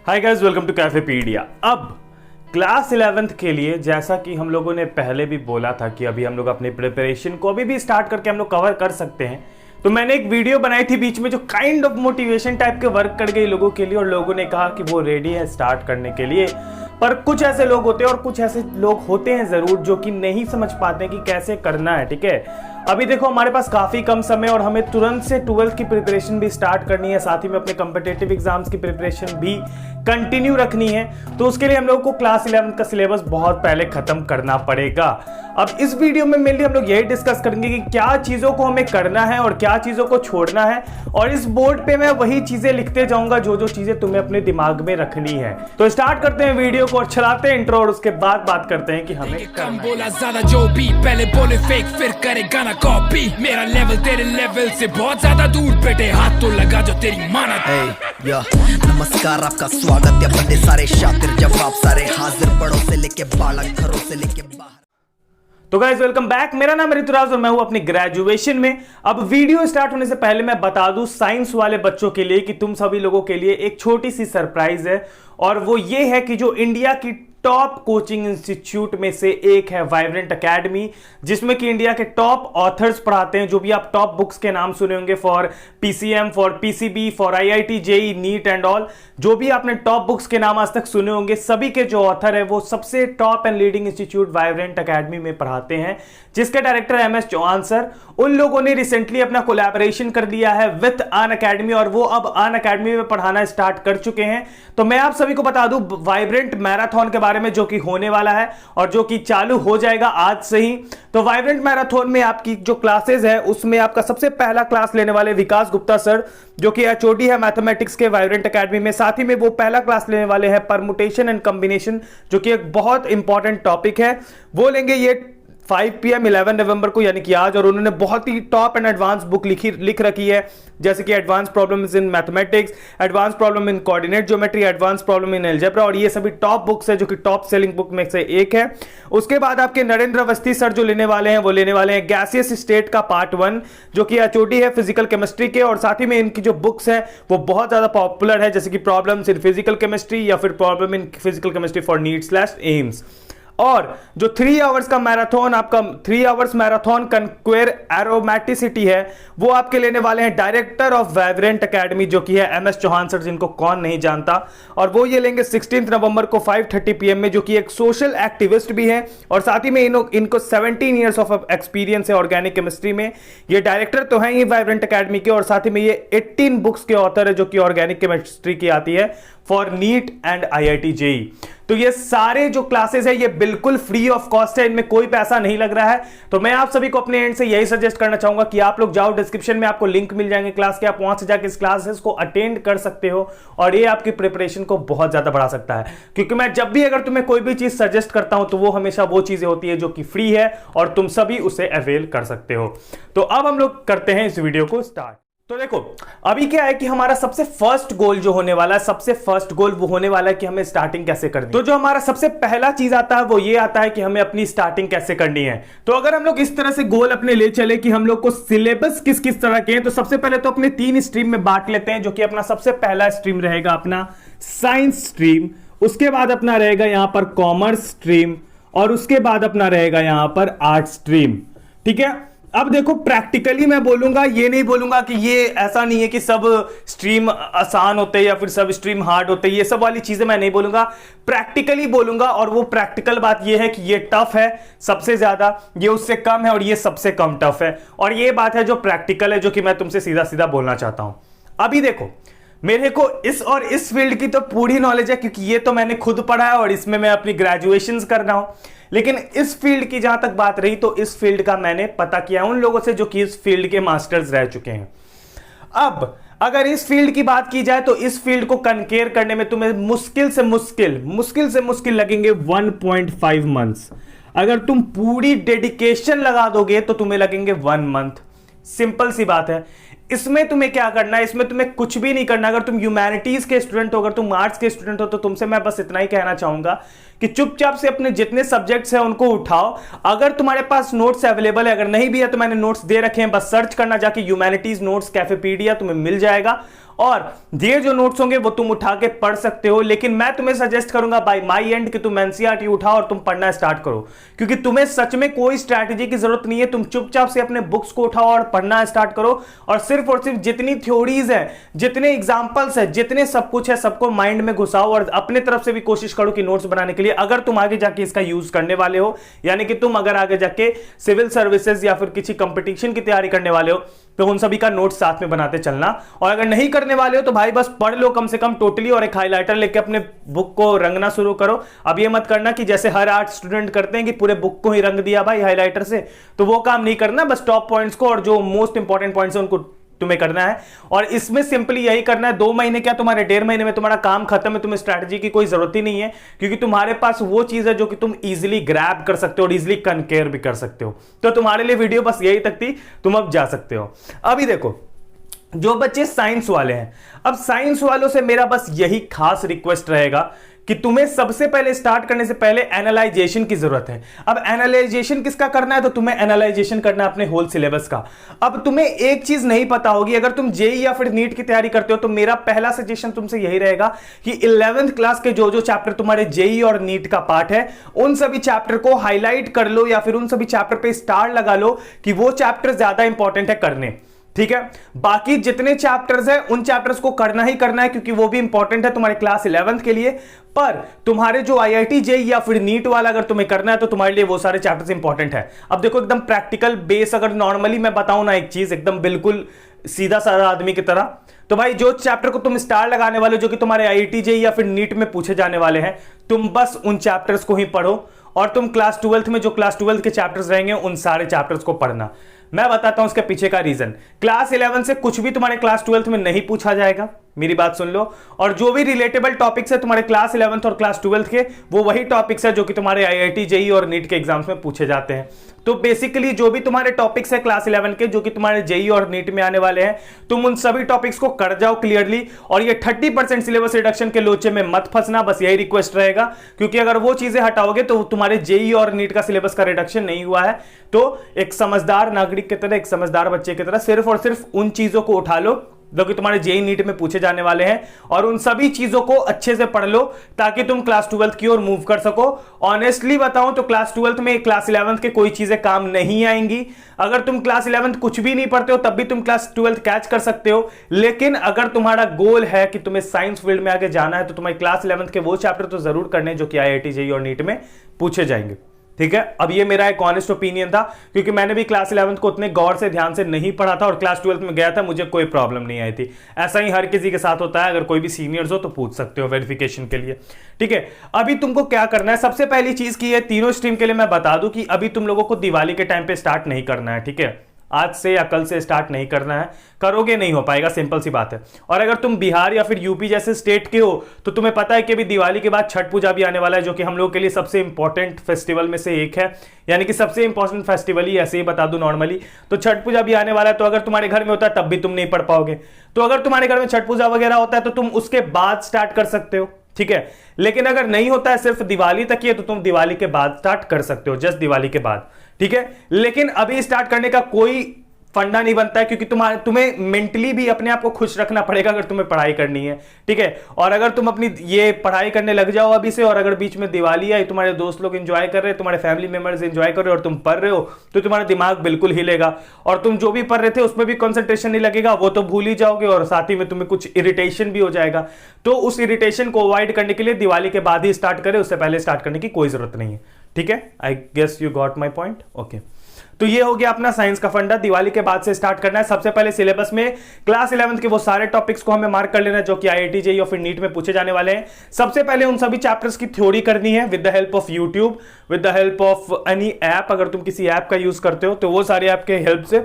Hi guys, welcome to Cafepedia. अब class 11th के लिए जैसा कि हम लोगों ने पहले भी बोला था कि अभी हम लोग अपनी प्रिपरेशन को अभी भी स्टार्ट करके हम लोग कवर कर सकते हैं। तो मैंने एक वीडियो बनाई थी बीच में जो काइंड ऑफ मोटिवेशन टाइप के वर्क कर गई लोगों के लिए, और लोगों ने कहा कि वो रेडी है स्टार्ट करने के लिए। पर कुछ ऐसे लोग होते हैं और कुछ ऐसे लोग होते हैं जरूर जो कि नहीं समझ पाते हैं कि कैसे करना है। ठीक है, अभी देखो हमारे पास काफी कम समय और हमें तुरंत से 12th की प्रिपरेशन भी स्टार्ट करनी है, साथ ही में अपने कॉम्पिटिटिव एग्जाम्स की प्रिपरेशन भी कंटिन्यू रखनी है। तो उसके लिए हम लोग को क्लास 11 का सिलेबस बहुत पहले खत्म करना पड़ेगा। अब इस वीडियो में मेनली हम लोग यही डिस्कस करेंगे कि क्या चीजों को हमें करना है और क्या चीजों को छोड़ना है, और इस बोर्ड पे मैं वही चीजें लिखते जाऊंगा जो जो चीजें तुम्हें अपने दिमाग में रखनी है। तो स्टार्ट करते हैं वीडियो को और चलाते हैं इंट्रो, और उसके बाद बात करते हैं कि हमें कम बोला ज्यादा जो भी पहले बोले फेक फिर करे गाना कॉपी। मेरा लेवल तेरे लेवल से बहुत ज्यादा दूर, बेटे हाथ तो लगा जो तेरी माना। नमस्कार, आपका स्वागत है। बंदे सारे शातिर, जवाब सारे हाजिर, बड़ों से लेके बालक, घरों से लेके बाहर। तो गाइस वेलकम बैक। मेरा नाम है ऋतुराज और मैं हूं अपनी ग्रेजुएशन में। अब वीडियो स्टार्ट होने से पहले मैं बता दूं साइंस वाले बच्चों के लिए कि तुम सभी लोगों के लिए एक छोटी सी सरप्राइज है, और वो ये है कि जो इंडिया की टॉप कोचिंग इंस्टीट्यूट में से एक है वाइब्रेंट एकेडमी, जिसमें कि इंडिया के टॉप ऑथर्स पढ़ाते हैं। जो भी आप टॉप बुक्स के नाम सुने होंगे for PCM, for PCB, for IIT, JEE, NEET and all, जो भी आपने टॉप बुक्स के नाम आज तक सुने होंगे, सभी के जो ऑथर है वो सबसे top and leading institute vibrant academy में पढ़ाते हैं, जिसके डायरेक्टर एमएस चौहान सर। उन लोगों ने रिसेंटली अपना कोलैबोरेशन कर दिया है विथ अनअकैडमी, और वो अब अनअकैडमी में पढ़ाना स्टार्ट कर चुके हैं। तो मैं आप सभी को बता दूं वाइब्रेंट मैराथन के बारे में, जो कि होने वाला है और जो कि चालू हो जाएगा आज से ही। तो वाइब्रेंट मैराथन में आपकी जो क्लासेस है उसमें आपका सबसे पहला क्लास लेने वाले विकास गुप्ता सर, जो कि एचओडी है मैथमेटिक्स के वाइब्रेंट एकेडमी में। साथ ही में वो पहला क्लास लेने वाले हैं परमुटेशन एंड कॉम्बिनेशन, जो कि एक बहुत इंपॉर्टेंट टॉपिक है। वो लेंगे ये 5 PM 11 नवंबर को, यानी कि आज। और उन्होंने बहुत ही टॉप एंड एडवांस बुक लिख रखी है, जैसे कि advance problems in mathematics, advance problem in coordinate geometry, advance problem in algebra, और ये सभी टॉप बुक्स है जो कि टॉप सेलिंग बुक में से एक है। उसके बाद आपके नरेंद्र अवस्थी सर जो लेने वाले हैं वो लेने वाले हैं गैसियस स्टेट का पार्ट 1, जो कि एचओडी है फिजिकल केमिस्ट्री के। और साथ ही में इनकी जो बुक्स है वो बहुत ज्यादा पॉपुलर है, जैसे कि प्रॉब्लम्स इन फिजिकल केमिस्ट्री या फिर problem in physical chemistry for NEET AIIMS. और जो 3 आवर्स का मैराथन, आपका 3 आवर्स मैराथन कंक्वेयर एरोमेटिसिटी है, वो आपके लेने वाले हैं डायरेक्टर ऑफ वाइब्रेंट एकेडमी, जो कि है एमएस चौहान सर, जिनको कौन नहीं जानता। और वो ये लेंगे 16 नवंबर को 5:30 PM में, जो कि एक सोशल एक्टिविस्ट भी है, और साथ ही में इनको 17 ईयर्स ऑफ एक्सपीरियंस है ऑर्गेनिक केमिस्ट्री में। ये डायरेक्टर तो हैं ही वाइब्रेंट एकेडमी के, और साथ ही में ये 18 बुक्स के ऑथर है जो कि ऑर्गेनिक केमिस्ट्री की आती है for NEET and IIT JEE. तो ये सारे जो क्लासेस है ये बिल्कुल फ्री ऑफ कॉस्ट है, इनमें कोई पैसा नहीं लग रहा है। तो मैं आप सभी को अपने एंड से यही सजेस्ट करना चाहूंगा कि आप लोग जाओ, डिस्क्रिप्शन में आपको लिंक मिल जाएंगे क्लास के, आप वहां से जाकर इस क्लासेस को अटेंड कर सकते हो, और ये आपकी प्रिपरेशन को बहुत ज्यादा बढ़ा सकता है। क्योंकि मैं जब भी अगर तुम्हें कोई भी चीज सजेस्ट करता हूं तो वो हमेशा वो चीजें होती है जो कि फ्री है और तुम सभी उसे अवेल कर सकते हो। तो अब हम लोग करते हैं इस वीडियो को स्टार्ट। तो देखो अभी क्या है कि हमारा सबसे फर्स्ट गोल जो होने वाला है, सबसे फर्स्ट गोल वो होने वाला है कि हमें स्टार्टिंग कैसे करनी है। तो जो हमारा सबसे पहला चीज आता है वो ये आता है कि हमें अपनी स्टार्टिंग कैसे करनी है। तो अगर हम लोग इस तरह से गोल अपने ले चले कि हम लोग को सिलेबस किस किस तरह के हैं, तो सबसे पहले तो अपने 3 स्ट्रीम में बांट लेते हैं, जो कि अपना सबसे पहला स्ट्रीम रहेगा अपना साइंस स्ट्रीम, उसके बाद अपना रहेगा यहां पर कॉमर्स स्ट्रीम, और उसके बाद अपना रहेगा यहां पर आर्ट स्ट्रीम। ठीक है, अब देखो प्रैक्टिकली मैं बोलूंगा, ये नहीं बोलूंगा कि ये ऐसा नहीं है कि सब स्ट्रीम आसान होते हैं या फिर सब स्ट्रीम हार्ड होते हैं, ये सब वाली चीजें मैं नहीं बोलूंगा, प्रैक्टिकली बोलूंगा। और वो प्रैक्टिकल बात ये है कि ये टफ है सबसे ज्यादा, ये उससे कम है, और ये सबसे कम टफ है। और ये बात है जो प्रैक्टिकल है, जो कि मैं तुमसे सीधा सीधा बोलना चाहता हूं। अभी देखो मेरे को इस फील्ड की तो पूरी नॉलेज है, क्योंकि ये तो मैंने खुद पढ़ा है और इसमें मैं अपनी ग्रेजुएशन कर रहा हूं। लेकिन इस फील्ड की जहां तक बात रही, तो इस फील्ड का मैंने पता किया उन लोगों से जो कि इस फील्ड के मास्टर्स रह चुके हैं। अब अगर इस फील्ड की बात की जाए तो इस फील्ड को कंकेयर करने में तुम्हें मुश्किल से मुश्किल लगेंगे 1.5 मंथ्स। अगर तुम पूरी डेडिकेशन लगा दोगे तो तुम्हें लगेंगे 1 मंथ। सिंपल सी बात है। इसमें तुम्हें क्या करना है, इसमें तुम्हें कुछ भी नहीं करना। अगर तुम ह्यूमैनिटीज के स्टूडेंट हो, अगर तुम आर्ट्स के स्टूडेंट हो, तो तुमसे मैं बस इतना ही कहना चाहूंगा कि चुपचाप से अपने जितने सब्जेक्ट्स हैं उनको उठाओ। अगर तुम्हारे पास नोट्स अवेलेबल है, अगर नहीं भी है तो मैंने नोट्स दे रखे हैं, बस सर्च करना जाके ह्यूमैनिटीज नोट्स कैफेपीडिया, तुम्हें मिल जाएगा। और ये जो नोट्स होंगे वो तुम उठा के पढ़ सकते हो, लेकिन मैं तुम्हें सजेस्ट करूंगा बाय माय एंड कि तुम एनसीईआरटी उठाओ और तुम पढ़ना स्टार्ट करो, क्योंकि तुम्हें सच में कोई स्ट्रैटेजी की जरूरत नहीं है। तुम चुपचाप से अपने बुक्स को उठाओ और पढ़ना स्टार्ट करो, और सिर्फ जितनी थ्योरीज है, जितने एग्जांपल्स है, जितने सब कुछ है, सबको माइंड में घुसाओ और अपने तरफ से भी कोशिश करो कि नोट्स बनाने के लिए, अगर तुम आगे जाके इसका यूज करने वाले हो, यानी कि तुम अगर आगे जाके सिविल सर्विसेज या फिर किसी कंपटीशन की तैयारी करने वाले हो, तो उन सभी का नोट साथ में बनाते चलना। और अगर नहीं करने वाले हो तो भाई बस पढ़ लो कम से कम टोटली, और एक हाइलाइटर लेके अपने बुक को रंगना शुरू करो। अब ये मत करना कि जैसे हर आर्ट स्टूडेंट करते हैं कि पूरे बुक को ही रंग दिया भाई हाइलाइटर से, तो वो काम नहीं करना। बस टॉप पॉइंट्स को और जो मोस्ट इंपॉर्टेंट पॉइंट्स है उनको तुम्हें करना है, और इसमें सिंपली यही करना है। 2 महीने क्या, तुम्हारे 1.5 महीने में तुम्हारा काम खत्म है। तुम्हें स्ट्रैटेजी की कोई जरूरत ही नहीं है, क्योंकि तुम्हारे पास वो चीज है जो कि तुम इजीली ग्रैब कर सकते हो और इजीली कंकेयर भी कर सकते हो। तो तुम्हारे लिए वीडियो बस यही तक थी, तुम अब जा सकते हो। अभी देखो जो बच्चे साइंस वाले हैं, अब साइंस वालों से मेरा बस यही खास रिक्वेस्ट रहेगा कि तुम्हें सबसे पहले स्टार्ट करने से पहले एनालाइजेशन की जरूरत है। अब एनालाइजेशन किसका करना है, तो तुम्हें एनालाइजेशन करना है अपने होल सिलेबस का। अब तुम्हें एक चीज नहीं पता होगी, अगर तुम जेई या फिर नीट की तैयारी करते हो, तो मेरा पहला सजेशन तुमसे यही रहेगा कि 11th क्लास के जो जो चैप्टर तुम्हारे जेई और नीट का पार्ट है, उन सभी चैप्टर को हाईलाइट कर लो, या फिर उन सभी चैप्टर पे स्टार लगा लो कि वो चैप्टर ज्यादा इंपॉर्टेंट है करने। ठीक है, बाकी जितने चैप्टर्स हैं उन चैप्टर्स को करना ही करना है, क्योंकि वो भी इंपॉर्टेंट है तुम्हारे क्लास 11th के लिए। पर तुम्हारे जो आईआईटी जेई या फिर नीट वाला अगर तुम्हें करना है, तो तुम्हारे लिए वो सारे चैप्टर्स इंपॉर्टेंट है। अब देखो एकदम प्रैक्टिकल बेस, अगर नॉर्मली मैं बताऊं ना एक चीज एकदम बिल्कुल सीधा साधा आदमी की तरह, तो भाई जो चैप्टर को तुम स्टार लगाने वाले, जो कि तुम्हारे आईआईटी जेई या फिर नीट में पूछे जाने वाले हैं, तुम बस उन चैप्टर्स को ही पढ़ो। और तुम क्लास 12th में जो क्लास 12th के चैप्टर्स रहेंगे उन सारे चैप्टर्स को पढ़ना। मैं बताता हूं उसके पीछे का रीजन। क्लास 11 से कुछ भी तुम्हारे क्लास 12th में नहीं पूछा जाएगा, मेरी बात सुन लो। और जो भी रिलेटेबल टॉपिक्स है तुम्हारे क्लास 11th और क्लास 12th के, वो वही टॉपिक्स है जो कि तुम्हारे आईआईटी जेई और नीट के एग्जाम्स में पूछे जाते हैं। तो बेसिकली जो भी तुम्हारे टॉपिक्स है क्लास 11 के, जो कि तुम्हारे जेई और नीट में आने वाले हैं, तुम उन सभी टॉपिक्स को कर जाओ क्लियरली। और ये 30% सिलेबस रिडक्शन के लोचे में मत फंसना, बस यही रिक्वेस्ट रहेगा, क्योंकि अगर वो चीजें हटाओगे तो तुम्हारे जेई और नीट का सिलेबस का रिडक्शन नहीं हुआ है। तो एक समझदार नागरिक की तरह, एक समझदार बच्चे की तरह सिर्फ और सिर्फ उन चीजों को उठा लो जो कि तुम्हारे जेई नीट में पूछे जाने वाले हैं, और उन सभी चीजों को अच्छे से पढ़ लो ताकि तुम क्लास 12th की ओर मूव कर सको। ऑनेस्टली बताऊं तो क्लास 12th में क्लास 11th के कोई चीजें काम नहीं आएंगी। अगर तुम क्लास 11th कुछ भी नहीं पढ़ते हो तब भी तुम क्लास 12th कैच कर सकते हो, लेकिन अगर तुम्हारा गोल है कि तुम्हें साइंस फील्ड में आगे जाना है, तो तुम्हारी क्लास 11th के वो चैप्टर तो जरूर करने जो कि आईआईटी जेई और नीट में पूछे जाएंगे। ठीक है, अब ये मेरा एक ऑनेस्ट ओपिनियन था, क्योंकि मैंने भी क्लास 11th को उतने गौर से ध्यान से नहीं पढ़ा था, और क्लास 12th में गया था, मुझे कोई प्रॉब्लम नहीं आई थी। ऐसा ही हर किसी के साथ होता है, अगर कोई भी सीनियर्स हो तो पूछ सकते हो वेरिफिकेशन के लिए। ठीक है, अभी तुमको क्या करना है, सबसे पहली चीज की है, तीनों स्ट्रीम के लिए मैं बता दूं कि अभी तुम लोगों को दिवाली के टाइम पे स्टार्ट नहीं करना है। ठीक है, आज से या कल से स्टार्ट नहीं करना है, करोगे नहीं हो पाएगा, सिंपल सी बात है। और अगर तुम बिहार या फिर यूपी जैसे स्टेट के हो, तो तुम्हें पता है कि अभी दिवाली के बाद छठ पूजा भी आने वाला है, जो कि हम लोग के लिए सबसे इंपॉर्टेंट फेस्टिवल में से एक है, यानी कि सबसे इंपॉर्टेंट फेस्टिवल ही, ऐसे ही बता दूं नॉर्मली। तो छठ पूजा भी आने वाला है, तो अगर तुम्हारे घर में होता है तब भी तुम नहीं पढ़ पाओगे। तो अगर तुम्हारे घर में छठ पूजा वगैरह होता है तो तुम उसके बाद स्टार्ट कर सकते हो। ठीक है, लेकिन अगर नहीं होता है, सिर्फ दिवाली तक ही है, तो तुम दिवाली के बाद स्टार्ट कर सकते हो, जस्ट दिवाली के बाद। ठीक है, लेकिन अभी स्टार्ट करने का कोई फंडा नहीं बनता है, क्योंकि तुम्हें मेंटली भी अपने आप को खुश रखना पड़ेगा अगर तुम्हें पढ़ाई करनी है। ठीक है, और अगर तुम अपनी ये पढ़ाई करने लग जाओ अभी से, और अगर बीच में दिवाली आई, तुम्हारे दोस्त लोग एंजॉय कर रहे हैं, तुम्हारे फैमिली मेंबर्स एंजॉय कर रहे हो और तुम पढ़ रहे हो, तो तुम्हारा दिमाग बिल्कुल हिलेगा, और तुम जो भी पढ़ रहे थे उसमें भी कंसंट्रेशन नहीं लगेगा, वो तो भूल ही जाओगे, और साथ ही में तुम्हें कुछ इरिटेशन भी हो जाएगा। तो उस इरिटेशन को अवॉइड करने के लिए दिवाली के बाद ही स्टार्ट करें, उससे पहले स्टार्ट करने की कोई जरूरत नहीं है। ठीक है, I guess you got my point. Okay, तो ये हो गया अपना साइंस का फंडा, दिवाली के बाद से स्टार्ट करना है। सबसे पहले सिलेबस में क्लास 11th के वो सारे टॉपिक्स को हमें मार्क कर लेना है जो कि आईआईटी जेईई और फिर नीट में पूछे जाने वाले हैं। सबसे पहले उन सभी चैप्टर्स की थ्योरी करनी है with the help of YouTube, with the help of any app. अगर तुम किसी ऐप का यूज करते हो तो वो सारे ऐप के हेल्प से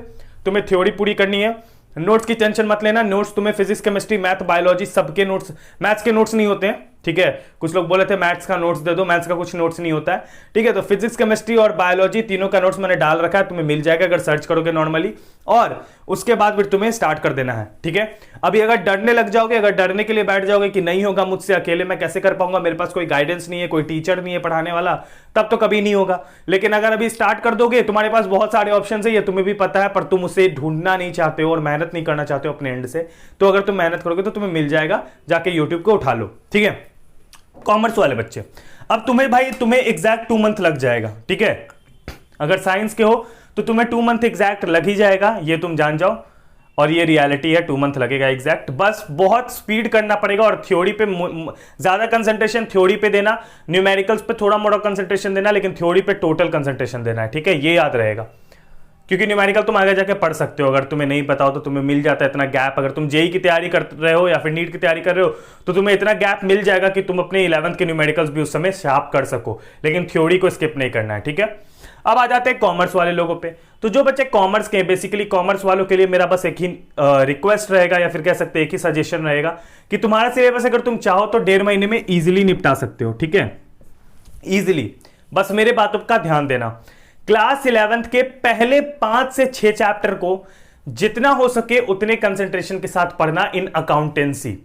तुम्हें थ्योरी पूरी करनी है। नोट्स की टेंशन मत लेना, नोट्स तुम्हें फिजिक्स, केमिस्ट्री, मैथ, बायोलॉजी सबके नोट्स, मैथ्स के नोट्स नहीं होते हैं, ठीक है। कुछ लोग बोले थे मैथ्स का नोट्स दे दो, मैथ्स का कुछ नोट्स नहीं होता है, ठीक है। तो फिजिक्स, केमिस्ट्री और बायोलॉजी तीनों का नोट्स मैंने डाल रखा है, तुम्हें मिल जाएगा अगर सर्च करोगे नॉर्मली, और उसके बाद फिर तुम्हें स्टार्ट कर देना है, ठीक है। अभी अगर डरने लग जाओगे, अगर डरने के लिए बैठ जाओगे कि नहीं होगा मुझसे, अकेले मैं कैसे कर पाऊंगा, मेरे पास कोई गाइडेंस नहीं है, कोई टीचर नहीं है पढ़ाने वाला, तब तो कभी नहीं होगा। लेकिन अगर अभी स्टार्ट कर दोगे, तुम्हारे पास बहुत सारे ऑप्शन है, ये तुम्हें भी पता है, पर तुम उसे ढूंढना नहीं चाहते हो और मेहनत नहीं करना चाहते हो अपने एंड से, तो अगर तुम मेहनत करोगे तो तुम्हें मिल जाएगा, जाके यूट्यूब को उठा लो, ठीक है। कॉमर्स वाले बच्चे, अब तुम्हें एग्जैक्ट 2 मंथ लग जाएगा, ठीक है। अगर साइंस के हो तो तुम्हें 2 मंथ एग्जैक्ट लग ही जाएगा, ये तुम जान जाओ, और ये रियलिटी है, 2 मंथ लगेगा एग्जैक्ट। बस बहुत स्पीड करना पड़ेगा और थ्योरी पे ज्यादा कंसंट्रेशन थ्योरी पे देना, न्यूमेरिकल्स पे थोड़ा मोड़ा कंसंट्रेशन देना, लेकिन थ्योरी पे टोटल कंसंट्रेशन देना है, ठीक है। ये याद रहेगा, क्योंकि न्यूमेरिकल तुम आगे जाके पढ़ सकते हो, अगर तुम्हें नहीं पता हो तो तुम्हें मिल जाता है इतना गैप। अगर तुम जेई की तैयारी कर रहे हो या फिर नीट की तैयारी कर रहे हो तो तुम्हें इतना गैप मिल जाएगा कि तुम अपने 11th के न्यूमेरिकल्स भी उस समय शार्प कर सको, लेकिन थ्योरी को स्किप नहीं करना है, ठीक है। अब आ जाते हैं कॉमर्स वाले लोगों पे। तो जो बच्चे कॉमर्स के, बेसिकली कॉमर्स वालों के लिए मेरा बस एक ही रिक्वेस्ट रहेगा, या फिर कह सकते हैं एक ही सजेशन रहेगा कि तुम्हारा सिलेबस अगर तुम चाहो तो 1.5 महीने में इजीली निपटा सकते हो, ठीक है, इजीली। बस मेरे बातों का ध्यान देना। क्लास 11th के पहले 5 से 6 चैप्टर को जितना हो सके उतने कंसंट्रेशन के साथ पढ़ना इन अकाउंटेंसी।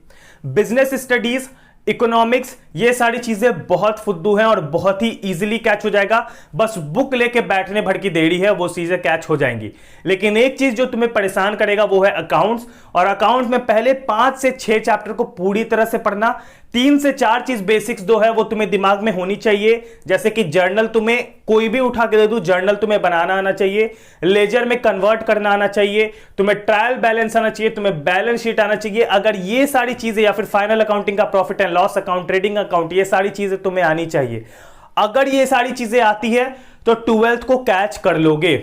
बिजनेस स्टडीज, इकोनॉमिक्स, ये सारी चीजें बहुत फुद्दू हैं और बहुत ही इजीली कैच हो जाएगा। बस बुक लेके बैठने भर की देरी है, वो चीजें कैच हो जाएंगी। लेकिन एक चीज जो तुम्हें परेशान करेगा वो है अकाउंट्स, और अकाउंट्स में पहले 5 से 6 चैप्टर को पूरी तरह से पढ़ना। 3 से 4 चीज बेसिक्स दो है वो तुम्हें दिमाग में होनी चाहिए, जैसे कि जर्नल तुम्हें कोई भी उठा के दे दूं, जर्नल तुम्हें बनाना आना चाहिए, लेजर में कन्वर्ट करना आना चाहिए, तुम्हें ट्रायल बैलेंस आना चाहिए, तुम्हें बैलेंस शीट आना चाहिए। अगर ये सारी चीजें, या फिर फाइनल अकाउंटिंग का profit and loss account, trading account, ये सारी चीजें तुम्हें आनी चाहिए। अगर ये सारी चीजें आती है तो 12th को कैच कर लोगे,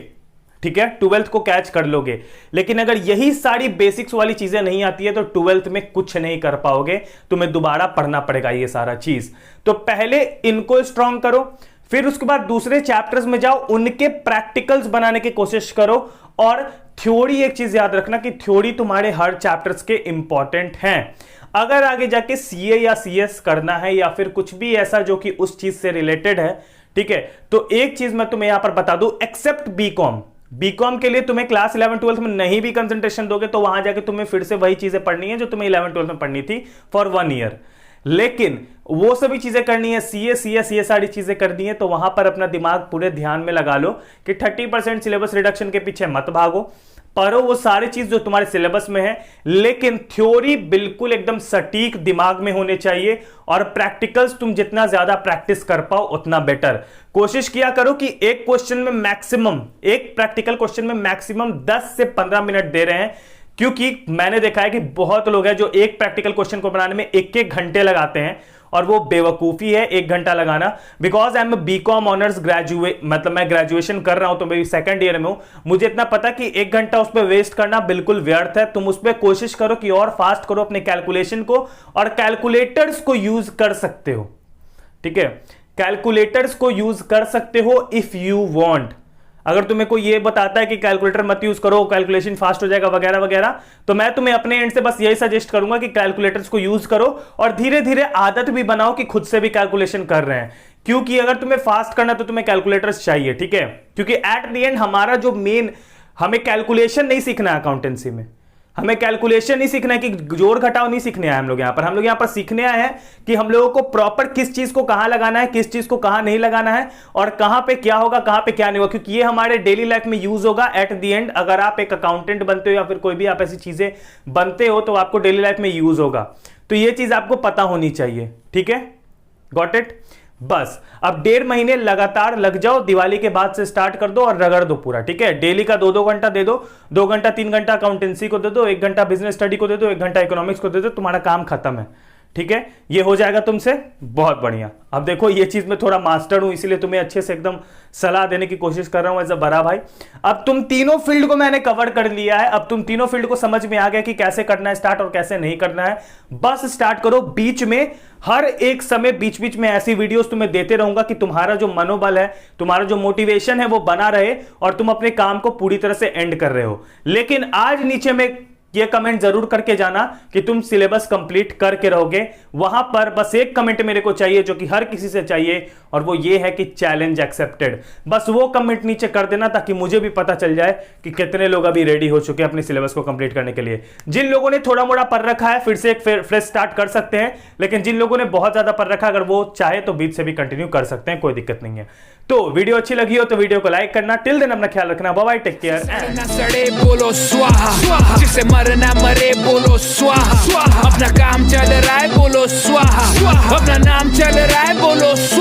ठीक है, 12th को कैच कर लोगे। लेकिन अगर यही सारी बेसिक्स वाली चीजें नहीं आती है तो 12th में कुछ नहीं कर पाओगे, तुम्हें दोबारा पढ़ना पड़ेगा ये सारा चीज। तो पहले इनको स्ट्रॉन्ग करो, फिर उसके बाद दूसरे चैप्टर्स में जाओ, उनके प्रैक्टिकल्स बनाने की कोशिश करो। और थ्योरी, एक चीज याद रखना कि थ्योरी तुम्हारे हर चैप्टर्स के इंपॉर्टेंट हैं। अगर आगे जाके सीए या सीएस करना है या फिर कुछ भी ऐसा जो कि उस चीज से रिलेटेड है, ठीक है, तो एक चीज मैं तुम्हें यहां पर बता दूं, एक्सेप्ट बीकॉम, बीकॉम के लिए तुम्हें क्लास 11 12 में नहीं भी कंसंट्रेशन दोगे तो वहां जाके तुम्हें फिर से वही चीजें पढ़नी है जो तुम्हें 11 12 में पढ़नी थी फॉर 1 ईयर। लेकिन वो सभी चीजें करनी है, सीएस ये सारी चीजें करनी है, तो वहां पर अपना दिमाग पूरे ध्यान में लगा लो कि 30% सिलेबस रिडक्शन के पीछे मत भागो, पढ़ो वो सारी चीज जो तुम्हारे सिलेबस में है, लेकिन थ्योरी बिल्कुल एकदम सटीक दिमाग में होने चाहिए। और प्रैक्टिकल्स तुम जितना ज्यादा प्रैक्टिस कर पाओ उतना बेटर। कोशिश किया करो कि एक क्वेश्चन में मैक्सिमम, एक प्रैक्टिकल क्वेश्चन में मैक्सिमम 10 से 15 मिनट दे रहे हैं, क्योंकि मैंने देखा है कि बहुत लोग हैं जो एक प्रैक्टिकल क्वेश्चन को बनाने में 1-1 घंटे लगाते हैं, और वो बेवकूफी है 1 घंटा लगाना। Because I am BCom honours graduate, मतलब मैं ग्रेजुएशन कर रहा हूं तो मेरी 2nd ईयर में हूं, मुझे इतना पता कि 1 घंटा उस पर वेस्ट करना बिल्कुल व्यर्थ है। तुम उस पर कोशिश करो कि और फास्ट करो अपने कैलकुलेशन को, और कैलकुलेटर्स को यूज कर सकते हो, ठीक है, कैलकुलेटर्स को यूज कर सकते हो इफ यू वांट। अगर तुम्हें कोई ये बताता है कि कैलकुलेटर मत यूज करो, कैलकुलेशन फास्ट हो जाएगा वगैरह वगैरह, तो मैं तुम्हें अपने एंड से बस यही सजेस्ट करूंगा कि कैलकुलेटर्स को यूज करो, और धीरे धीरे आदत भी बनाओ कि खुद से भी कैलकुलेशन कर रहे हैं। क्योंकि अगर तुम्हें फास्ट करना तो तुम्हें कैलकुलेटर्स चाहिए, ठीक है, क्योंकि एट द एंड हमारा जो मेन, हमें कैलकुलेशन नहीं सीखना है अकाउंटेंसी में, हमें कैलकुलेशन नहीं सीखना है, कि जोड़ घटाव नहीं सीखने आए हम लोग यहाँ पर सीखने आए हैं कि हम लोगों को प्रॉपर किस चीज को कहां लगाना है, किस चीज को कहां नहीं लगाना है, और कहां पे क्या होगा, कहां पे क्या नहीं होगा, क्योंकि ये हमारे डेली लाइफ में यूज होगा एट द एंड। अगर आप एक अकाउंटेंट बनते हो या फिर कोई भी आप ऐसी चीजें बनते हो तो आपको डेली लाइफ में यूज होगा, तो ये चीज आपको पता होनी चाहिए, ठीक है, गॉट इट। बस अब 1.5 महीने लगातार लग जाओ, दिवाली के बाद से स्टार्ट कर दो और रगड़ दो पूरा, ठीक है। डेली का 2-2 घंटा दे दो, 2 घंटा 3 घंटा अकाउंटेंसी को दे दो, 1 घंटा बिजनेस स्टडी को दे दो, 1 घंटा इकोनॉमिक्स को दे दो, तुम्हारा काम खत्म है, ठीक है, ये हो जाएगा तुमसे बहुत बढ़िया। अब देखो ये चीज में थोड़ा मास्टर हूं, इसीलिए तुम्हें अच्छे से एकदम सलाह देने की कोशिश कर रहा हूं एज अ बड़ा भाई। अब तुम तीनों फील्ड को मैंने कवर कर लिया है, अब तुम तीनों फील्ड को समझ में आ गया कि कैसे करना है स्टार्ट और कैसे नहीं करना है। बस स्टार्ट करो, बीच में हर एक समय बीच बीच में ऐसी वीडियोस तुम्हें देते रहूंगा कि तुम्हारा जो मनोबल है, तुम्हारा जो मोटिवेशन है वो बना रहे और तुम अपने काम को पूरी तरह से एंड कर रहे हो। लेकिन आज नीचे में ये कमेंट जरूर करके जाना कि तुम सिलेबस कंप्लीट करके रहोगे। वहां पर बस एक कमेंट मेरे को चाहिए जो कि हर किसी से चाहिए, और वो ये है कि चैलेंज एक्सेप्टेड। बस वो कमेंट नीचे कर देना ताकि मुझे भी पता चल जाए कि कितने लोग अभी रेडी हो चुके हैं अपने सिलेबस को कंप्लीट करने के लिए। जिन लोगों ने थोड़ा मोड़ा पढ़ रखा है फिर से एक फ्रेश स्टार्ट कर सकते हैं, लेकिन जिन लोगों ने बहुत ज्यादा पढ़ रखा, अगर वो चाहे तो बीच से भी कंटिन्यू कर सकते हैं, कोई दिक्कत नहीं है। तो वीडियो अच्छी लगी हो तो वीडियो को लाइक करना। टिल देन अपना ख्याल रखना। Bye bye, take care. ना सड़े बोलो स्वाहा, जिसे मरना मरे बोलो स्वाहा, अपना काम चल रहा है बोलो स्वाहा, अपना नाम चल रहा है बोलो स्वाहा।